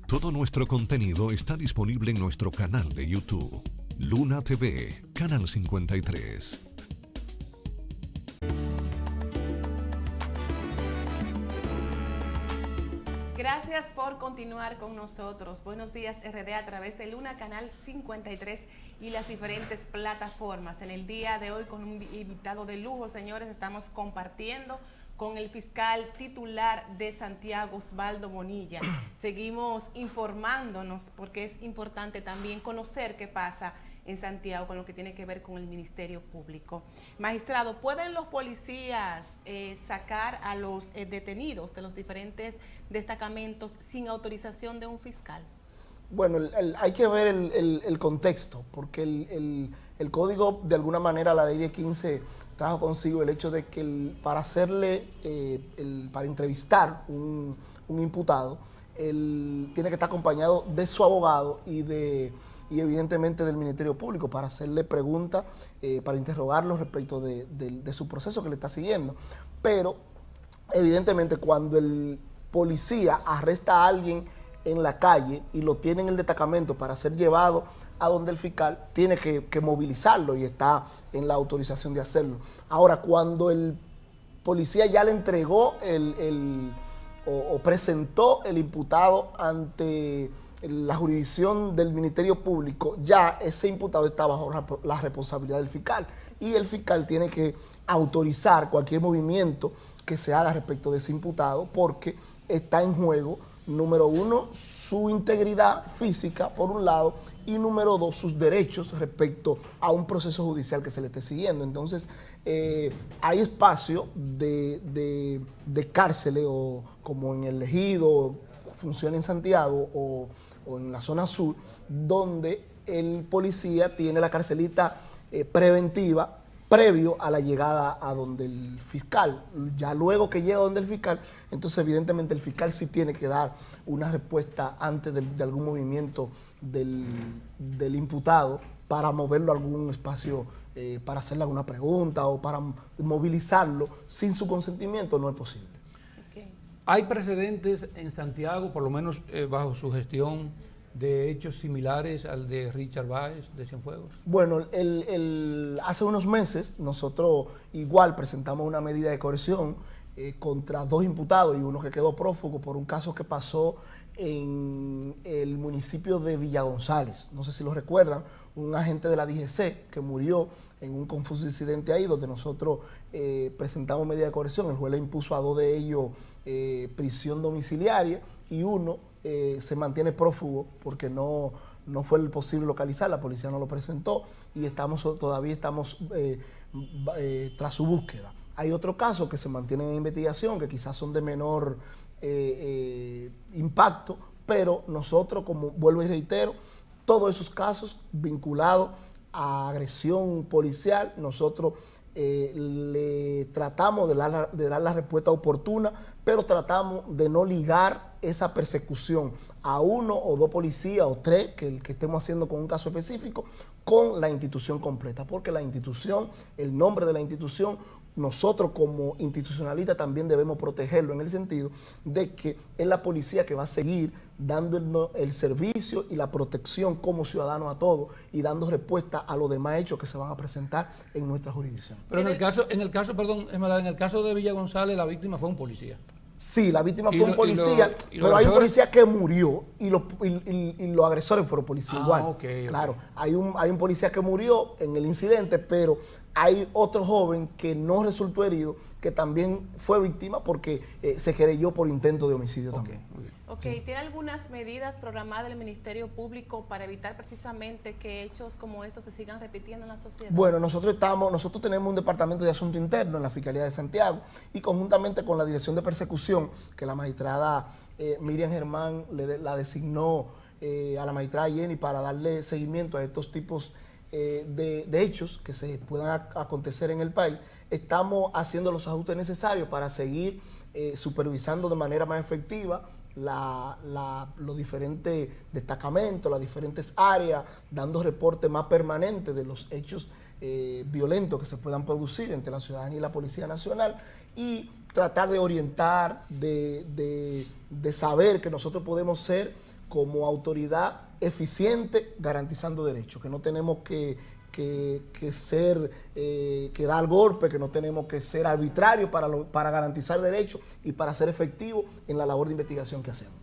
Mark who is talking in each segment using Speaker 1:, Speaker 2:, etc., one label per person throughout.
Speaker 1: Todo nuestro contenido está disponible en nuestro canal de YouTube, Luna TV, Canal 53.
Speaker 2: Gracias por continuar con nosotros. Buenos días RD a través de Luna Canal 53 y las diferentes plataformas. En el día de hoy con un invitado de lujo, señores, estamos compartiendo con el fiscal titular de Santiago, Osvaldo Bonilla. Seguimos informándonos porque es importante también conocer qué pasa en Santiago con lo que tiene que ver con el Ministerio Público. Magistrado, ¿pueden los policías sacar a los detenidos de los diferentes destacamentos sin autorización de un fiscal?
Speaker 3: Bueno, hay que ver el contexto, porque el código, de alguna manera, la ley de 15 trajo consigo el hecho de que para hacerle, para entrevistar un imputado, él tiene que estar acompañado de su abogado y evidentemente del Ministerio Público para hacerle preguntas, para interrogarlo respecto de su proceso que le está siguiendo. Pero, evidentemente, cuando el policía arresta a alguien en la calle y lo tiene en el destacamento para ser llevado a donde el fiscal, tiene que movilizarlo y está en la autorización de hacerlo. Ahora, cuando el policía ya le entregó o presentó el imputado ante la jurisdicción del Ministerio Público, ya ese imputado está bajo la responsabilidad del fiscal y el fiscal tiene que autorizar cualquier movimiento que se haga respecto de ese imputado porque está en juego, número uno, su integridad física, por un lado, y número dos, sus derechos respecto a un proceso judicial que se le esté siguiendo. Entonces, hay espacio de cárceles, o como en el Ejido, funciona en Santiago, o en la zona sur, donde el policía tiene la carcelita preventiva previo a la llegada a donde el fiscal. Ya luego que llega donde el fiscal, entonces evidentemente el fiscal sí tiene que dar una respuesta antes de algún movimiento del imputado para moverlo a algún espacio, para hacerle alguna pregunta o para movilizarlo. Sin su consentimiento no es posible.
Speaker 2: Okay.
Speaker 4: ¿Hay precedentes en Santiago, por lo menos bajo su gestión, de hechos similares al de Richard Báez de Cienfuegos?
Speaker 3: Bueno, hace unos meses nosotros igual presentamos una medida de coerción contra 2 imputados y uno que quedó prófugo por un caso que pasó en el municipio de Villa González. No sé si lo recuerdan, un agente de la DGC que murió en un confuso incidente ahí, donde nosotros presentamos medida de coerción. El juez le impuso a 2 de ellos prisión domiciliaria y uno se mantiene prófugo porque no fue posible localizar, la policía no lo presentó y todavía estamos tras su búsqueda. Hay otros casos que se mantienen en investigación, que quizás son de menor impacto, pero nosotros, como vuelvo y reitero, todos esos casos vinculados a agresión policial, nosotros le tratamos de dar la respuesta oportuna, pero tratamos de no ligar esa persecución a 1 o 2 policías o 3 que estemos haciendo con un caso específico con la institución completa, porque la institución, el nombre de la institución, nosotros como institucionalistas también debemos protegerlo en el sentido de que es la policía que va a seguir dando el servicio y la protección como ciudadano a todos y dando respuesta a los demás hechos que se van a presentar en nuestra jurisdicción.
Speaker 4: Pero en el caso de Villa González, la víctima fue un policía.
Speaker 3: Sí, la víctima fue un policía, pero hay un policía que murió y los agresores fueron policías igual.
Speaker 4: Okay.
Speaker 3: Claro, hay un policía que murió en el incidente, pero hay otro joven que no resultó herido, que también fue víctima porque se querelló por intento de homicidio también.
Speaker 2: Ok, ¿tiene algunas medidas programadas del Ministerio Público para evitar precisamente que hechos como estos se sigan repitiendo en la sociedad? Bueno,
Speaker 3: nosotros tenemos un departamento de asunto interno en la Fiscalía de Santiago y conjuntamente con la Dirección de Persecución, que la magistrada Miriam Germán la designó a la magistrada Jenny para darle seguimiento a estos tipos de hechos que se puedan acontecer en el país, estamos haciendo los ajustes necesarios para seguir supervisando de manera más efectiva los diferentes destacamentos, las diferentes áreas, dando reportes más permanentes de los hechos violentos que se puedan producir entre la ciudadanía y la Policía Nacional y tratar de orientar, de saber que nosotros podemos ser como autoridad eficiente garantizando derechos, que no tenemos que ser, que dar golpe, que no tenemos que ser arbitrarios para garantizar derechos y para ser efectivos en la labor de investigación que hacemos.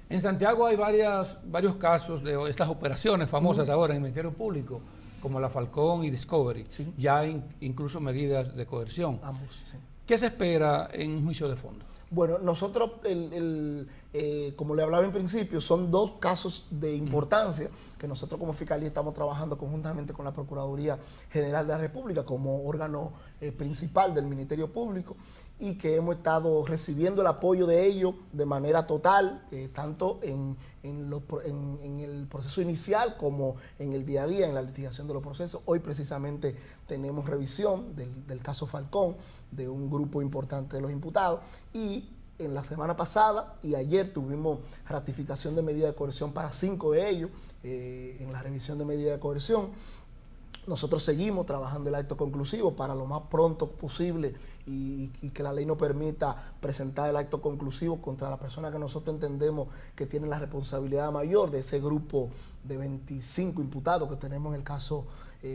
Speaker 4: En Santiago hay varios casos de estas operaciones famosas ahora en el Ministerio Público, como la Falcón y Discovery.
Speaker 3: Sí.
Speaker 4: Ya hay incluso medidas de coerción.
Speaker 3: Ambos, sí.
Speaker 4: ¿Qué se espera en un juicio de fondo?
Speaker 3: Bueno, nosotros, como le hablaba en principio, son dos casos de importancia que nosotros como Fiscalía estamos trabajando conjuntamente con la Procuraduría General de la República como órgano principal del Ministerio Público y que hemos estado recibiendo el apoyo de ellos de manera total, tanto en el proceso inicial como en el día a día, en la litigación de los procesos. Hoy precisamente tenemos revisión del caso Falcón, de un grupo importante de los imputados, y en la semana pasada y ayer tuvimos ratificación de medida de coerción para 5 de ellos en la revisión de medida de coerción. Nosotros seguimos trabajando el acto conclusivo para lo más pronto posible y que la ley nos permita presentar el acto conclusivo contra la persona que nosotros entendemos que tiene la responsabilidad mayor de ese grupo de 25 imputados que tenemos en el caso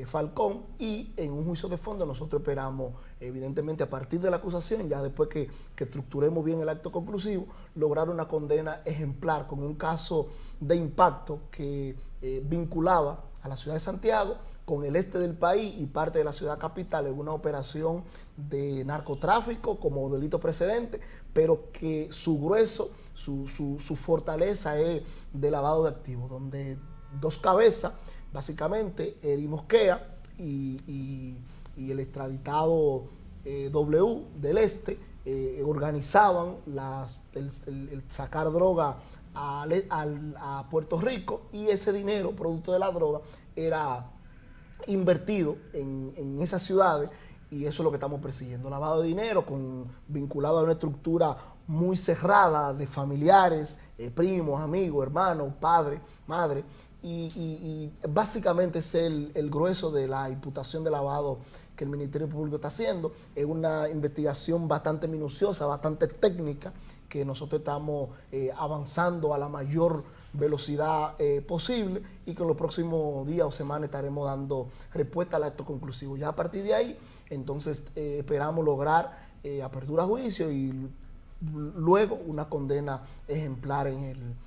Speaker 3: Falcón. Y en un juicio de fondo nosotros esperamos, evidentemente, a partir de la acusación, ya después que estructuremos bien el acto conclusivo, lograr una condena ejemplar con un caso de impacto que vinculaba a la ciudad de Santiago con el este del país y parte de la ciudad capital en una operación de narcotráfico como delito precedente, pero que su grueso, su fortaleza es de lavado de activos, donde dos cabezas, básicamente, Eri Mosquea y el extraditado W del este, organizaban el sacar droga a Puerto Rico, y ese dinero, producto de la droga, era invertido en esas ciudades, y eso es lo que estamos persiguiendo: lavado de dinero vinculado a una estructura muy cerrada de familiares, primos, amigos, hermanos, padre, madre, y básicamente es el grueso de la imputación de lavado que el Ministerio Público está haciendo. Es una investigación bastante minuciosa, bastante técnica, que nosotros estamos avanzando a la mayor velocidad posible, y que en los próximos días o semanas estaremos dando respuesta al acto conclusivo. Ya a partir de ahí, entonces esperamos lograr apertura a juicio y luego una condena ejemplar en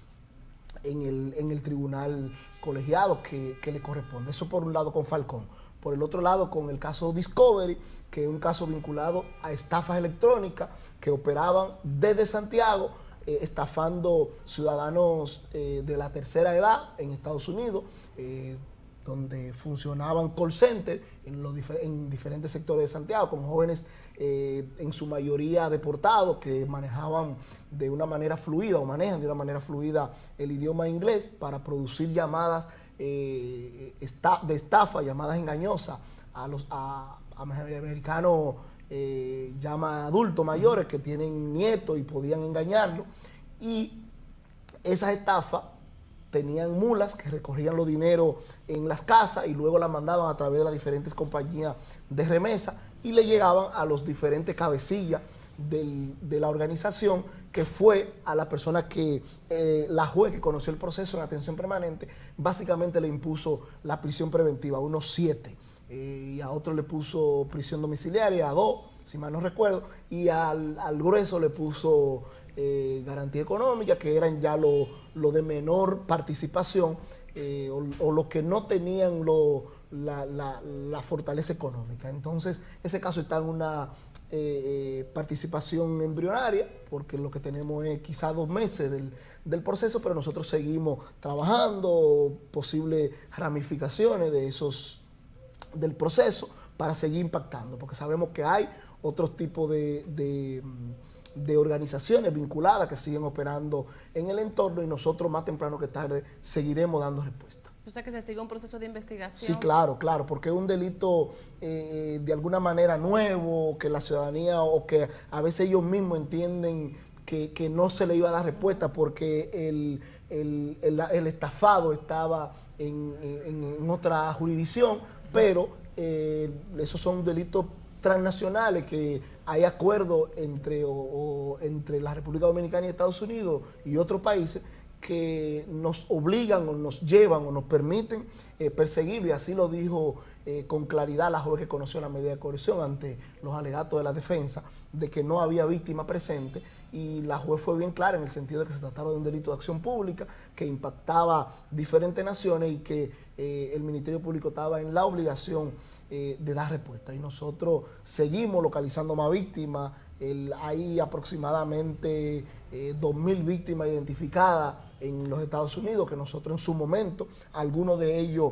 Speaker 3: el tribunal colegiado que le corresponde. Eso por un lado con Falcón. Por el otro lado, con el caso Discovery, que es un caso vinculado a estafas electrónicas que operaban desde Santiago, estafando ciudadanos de la tercera edad en Estados Unidos, donde funcionaban call centers en diferentes sectores de Santiago, con jóvenes en su mayoría deportados que manejaban de una manera fluida o manejan de una manera fluida el idioma inglés para producir llamadas de estafa, llamadas engañosas a americanos, llama adultos mayores que tienen nietos y podían engañarlos. Y esas estafas tenían mulas que recogían los dineros en las casas y luego las mandaban a través de las diferentes compañías de remesa y le llegaban a los diferentes cabecillas de la organización, que fue a la persona que la juez que conoció el proceso en atención permanente básicamente le impuso la prisión preventiva, unos 7, y a otro le puso prisión domiciliaria, a 2, si mal no recuerdo, y al grueso le puso garantía económica, que eran ya lo de menor participación o los que no tenían la fortaleza económica. Entonces, ese caso está en una participación embrionaria, porque lo que tenemos es quizá 2 meses del proceso, pero nosotros seguimos trabajando posibles ramificaciones del proceso para seguir impactando, porque sabemos que hay otros tipos de organizaciones vinculadas que siguen operando en el entorno, y nosotros más temprano que tarde seguiremos dando respuesta.
Speaker 2: O sea, que se siga un proceso de investigación.
Speaker 3: Sí, claro, porque es un delito de alguna manera nuevo, que la ciudadanía, o que a veces ellos mismos entienden que no se le iba a dar respuesta porque el estafado estaba en otra jurisdicción, pero esos son delitos transnacionales, que hay acuerdos entre la República Dominicana y Estados Unidos y otros países que nos obligan o nos llevan o nos permiten perseguirlo, y así lo dijo con claridad la juez que conoció la medida de coerción ante los alegatos de la defensa de que no había víctima presente, y la juez fue bien clara en el sentido de que se trataba de un delito de acción pública que impactaba diferentes naciones y que el Ministerio Público estaba en la obligación de dar respuesta, y nosotros seguimos localizando más víctimas. Hay aproximadamente 2.000 víctimas identificadas en los Estados Unidos, que nosotros en su momento, algunos de ellos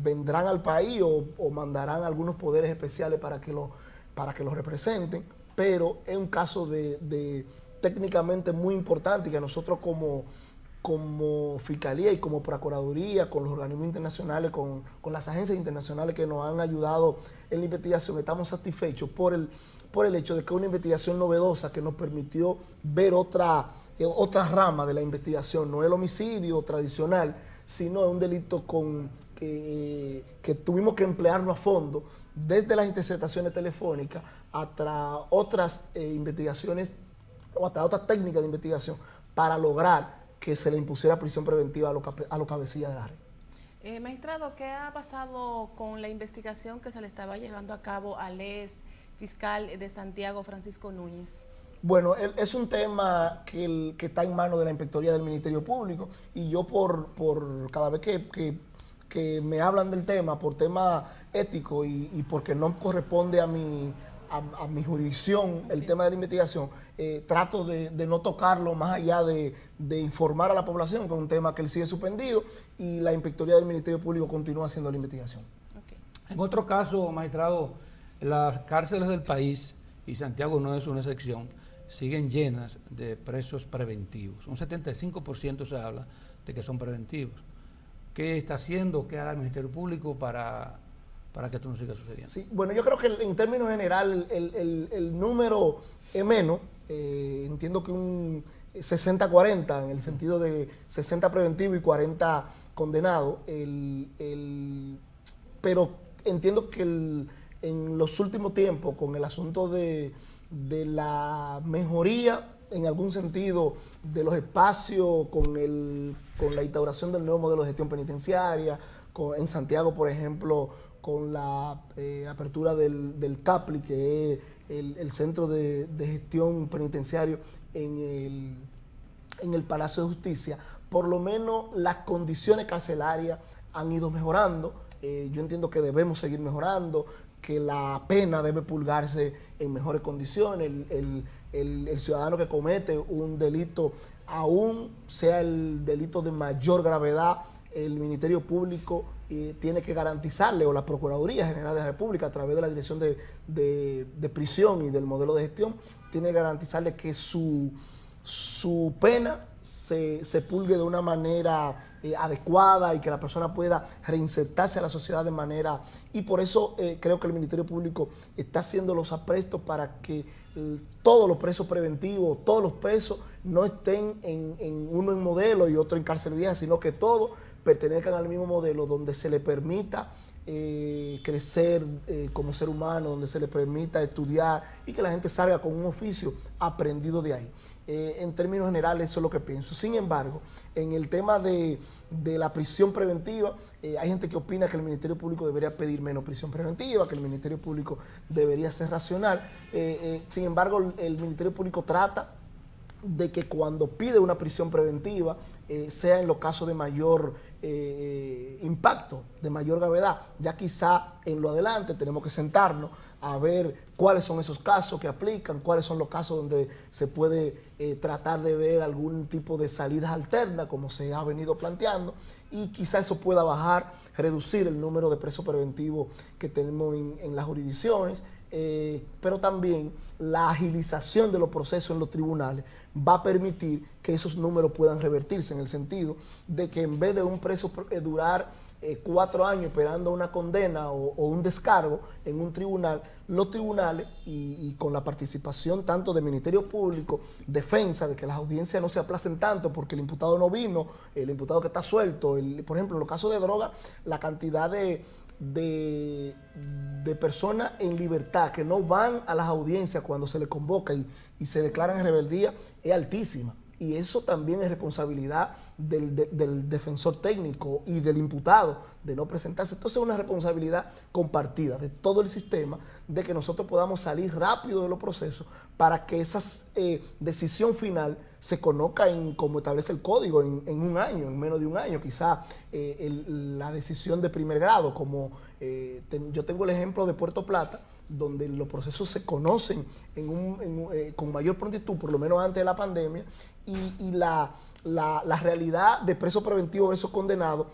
Speaker 3: vendrán al país o mandarán algunos poderes especiales para que los representen, pero es un caso de técnicamente muy importante, y que nosotros como Fiscalía y como Procuraduría, con los organismos internacionales, con las agencias internacionales que nos han ayudado en la investigación, estamos satisfechos por el hecho de que es una investigación novedosa que nos permitió ver otra rama de la investigación. No es el homicidio tradicional, sino es un delito que tuvimos que emplearnos a fondo, desde las interceptaciones telefónicas hasta otras investigaciones o hasta otras técnicas de investigación, para lograr que se le impusiera prisión preventiva a los cabecillas de área.
Speaker 2: Magistrado, ¿qué ha pasado con la investigación que se le estaba llevando a cabo al ex fiscal de Santiago, Francisco Núñez?
Speaker 3: Bueno, es un tema que está en manos de la Inspectoría del Ministerio Público, y yo por cada vez que me hablan del tema, por tema ético y porque no corresponde a mi jurisdicción el tema de la investigación, trato de no tocarlo más allá de informar a la población que es un tema que él sigue suspendido, y la Inspectoría del Ministerio Público continúa haciendo la investigación.
Speaker 2: Okay.
Speaker 4: En otro caso, magistrado, las cárceles del país, y Santiago no es una excepción, siguen llenas de presos preventivos. Un 75% se habla de que son preventivos. ¿Qué está haciendo, qué hará el Ministerio Público para que esto no siga sucediendo?
Speaker 3: Sí, bueno, yo creo que en términos general el número es menos. Entiendo que un 60-40, en el sentido de 60 preventivos y 40 condenados, pero entiendo que en los últimos tiempos, con el asunto de la mejoría en algún sentido de los espacios, con la instauración del nuevo modelo de gestión penitenciaria, en Santiago, por ejemplo, con la apertura del CAPLI, que es el Centro de Gestión Penitenciario en el Palacio de Justicia, por lo menos las condiciones carcelarias han ido mejorando. Yo entiendo que debemos seguir mejorando, que la pena debe purgarse en mejores condiciones. El ciudadano que comete un delito, aún sea el delito de mayor gravedad, el Ministerio Público tiene que garantizarle, o la Procuraduría General de la República, a través de la Dirección de Prisión y del modelo de gestión, tiene que garantizarle que su pena se pulgue de una manera adecuada, y que la persona pueda reinsertarse a la sociedad de manera... Y por eso creo que el Ministerio Público está haciendo los aprestos para que todos los presos preventivos, todos los presos no estén uno en modelo y otro en cárcel vieja, sino que todos pertenezcan al mismo modelo, donde se le permita crecer como ser humano, donde se le permita estudiar, y que la gente salga con un oficio aprendido de ahí. En términos generales, eso es lo que pienso. Sin embargo, en el tema de la prisión preventiva, hay gente que opina que el Ministerio Público debería pedir menos prisión preventiva, que el Ministerio Público debería ser racional. Sin embargo, el Ministerio Público trata de que cuando pide una prisión preventiva sea en los casos de mayor impacto, de mayor gravedad. Ya quizá en lo adelante tenemos que sentarnos a ver cuáles son esos casos que aplican, cuáles son los casos donde se puede tratar de ver algún tipo de salidas alternas, como se ha venido planteando, y quizá eso pueda bajar, reducir el número de presos preventivos que tenemos en las jurisdicciones. Pero también la agilización de los procesos en los tribunales va a permitir que esos números puedan revertirse, en el sentido de que en vez de un preso durar 4 años esperando una condena o un descargo en un tribunal, los tribunales, y con la participación tanto del Ministerio Público, defensa, de que las audiencias no se aplacen tanto porque el imputado no vino, el imputado que está suelto, por ejemplo, en los casos de droga, la cantidad de personas en libertad que no van a las audiencias cuando se les convoca y se declaran en rebeldía es altísima. y eso también es responsabilidad del defensor técnico y del imputado de no presentarse. Entonces es una responsabilidad compartida de todo el sistema de que nosotros podamos salir rápido de los procesos para que esa decisión final se conozca como establece el código en un año, en menos de un año, quizá la decisión de primer grado, como yo tengo el ejemplo de Puerto Plata, donde los procesos se conocen con mayor prontitud, por lo menos antes de la pandemia, y la realidad de preso preventivo versus condenado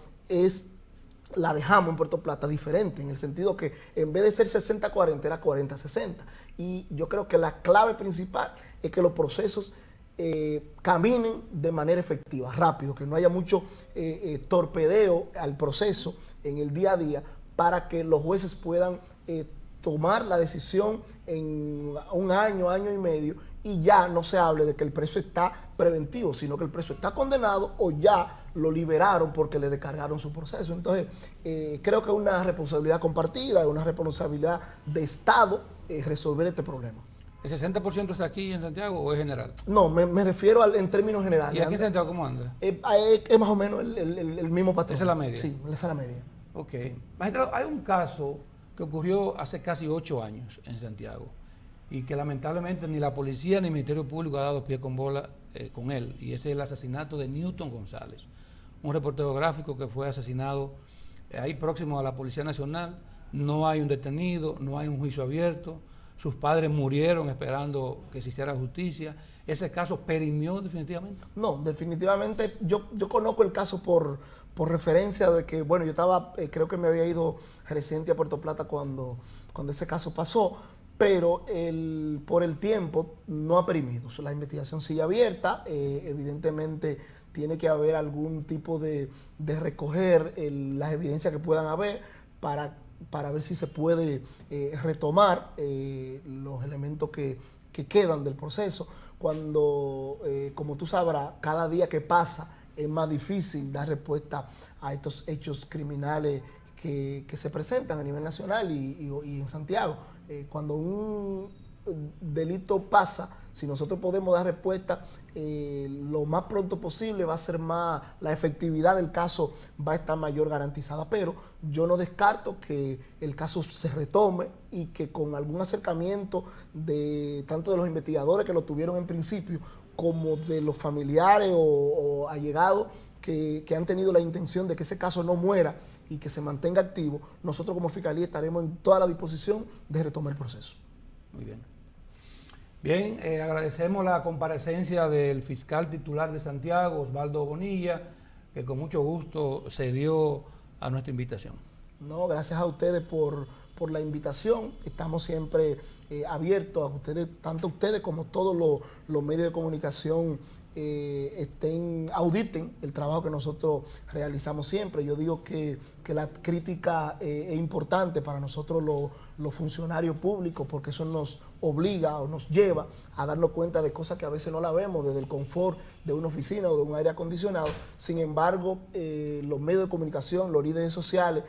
Speaker 3: la dejamos en Puerto Plata diferente, en el sentido que en vez de ser 60-40, era 40-60. Y yo creo que la clave principal es que los procesos caminen de manera efectiva, rápido, que no haya mucho torpedeo al proceso en el día a día, para que los jueces puedan tomar la decisión en un año, año y medio, y ya no se hable de que el preso está preventivo, sino que el preso está condenado o ya lo liberaron porque le descargaron su proceso. Entonces, creo que es una responsabilidad compartida, es una responsabilidad de Estado resolver este problema.
Speaker 4: ¿El 60% es aquí en Santiago o es general?
Speaker 3: No, me refiero en términos generales.
Speaker 4: ¿Y aquí en Santiago cómo anda?
Speaker 3: Es más o menos el mismo patrón.
Speaker 4: ¿Esa es la media?
Speaker 3: Sí, esa es la media.
Speaker 4: Ok.
Speaker 3: Sí.
Speaker 4: Magistrado, hay un caso que ocurrió hace casi 8 años en Santiago y que lamentablemente ni la policía ni el Ministerio Público ha dado pie con bola con él, y ese es el asesinato de Newton González, un reportero gráfico que fue asesinado ahí próximo a la Policía Nacional. No hay un detenido, no hay un juicio abierto, sus padres murieron esperando que se hiciera justicia. ¿Ese caso perimió definitivamente? No,
Speaker 3: definitivamente. Yo conozco el caso por referencia de que, bueno, yo estaba, creo que me había ido reciente a Puerto Plata cuando ese caso pasó, pero por el tiempo no ha perimido. La investigación sigue abierta, evidentemente tiene que haber algún tipo de recoger las evidencias que puedan haber para ver si se puede retomar los elementos que quedan del proceso. Cuando, como tú sabrás, cada día que pasa es más difícil dar respuesta a estos hechos criminales que se presentan a nivel nacional y en Santiago. Cuando un delito pasa, si nosotros podemos dar respuesta lo más pronto posible, va a ser más, la efectividad del caso va a estar mayor garantizada, pero yo no descarto que el caso se retome y que con algún acercamiento de tanto de los investigadores que lo tuvieron en principio, como de los familiares o allegados que han tenido la intención de que ese caso no muera y que se mantenga activo, nosotros como Fiscalía estaremos en toda la disposición de retomar el proceso.
Speaker 4: Muy bien. Bien, agradecemos la comparecencia del fiscal titular de Santiago, Osvaldo Bonilla, que con mucho gusto cedió a nuestra invitación.
Speaker 3: No, gracias a ustedes por la invitación. Estamos siempre abiertos a ustedes, tanto ustedes como todos los medios de comunicación auditen el trabajo que nosotros realizamos siempre. Yo digo que la crítica es importante para nosotros los funcionarios públicos, porque eso nos obliga o nos lleva a darnos cuenta de cosas que a veces no la vemos desde el confort de una oficina o de un aire acondicionado. Sin embargo, los medios de comunicación, los líderes sociales,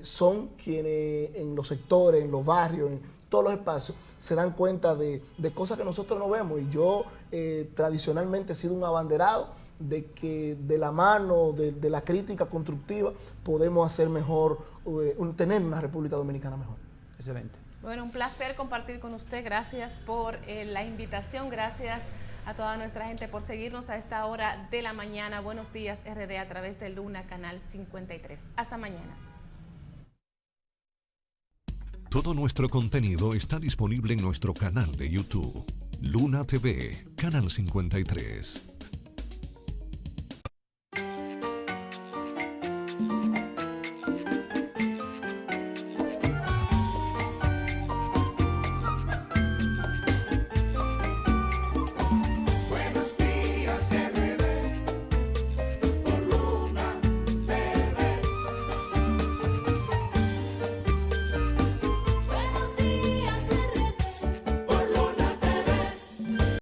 Speaker 3: son quienes en los sectores, en los barrios, en todos los espacios, se dan cuenta de cosas que nosotros no vemos. Y yo tradicionalmente he sido un abanderado de que de la mano de la crítica constructiva podemos hacer mejor, tener una República Dominicana mejor.
Speaker 4: Excelente.
Speaker 2: Bueno, un placer compartir con usted. Gracias por la invitación. Gracias a toda nuestra gente por seguirnos a esta hora de la mañana. Buenos días, RD, a través de Luna, Canal 53. Hasta mañana.
Speaker 1: Todo nuestro contenido está disponible en nuestro canal de YouTube, Luna TV, Canal 53.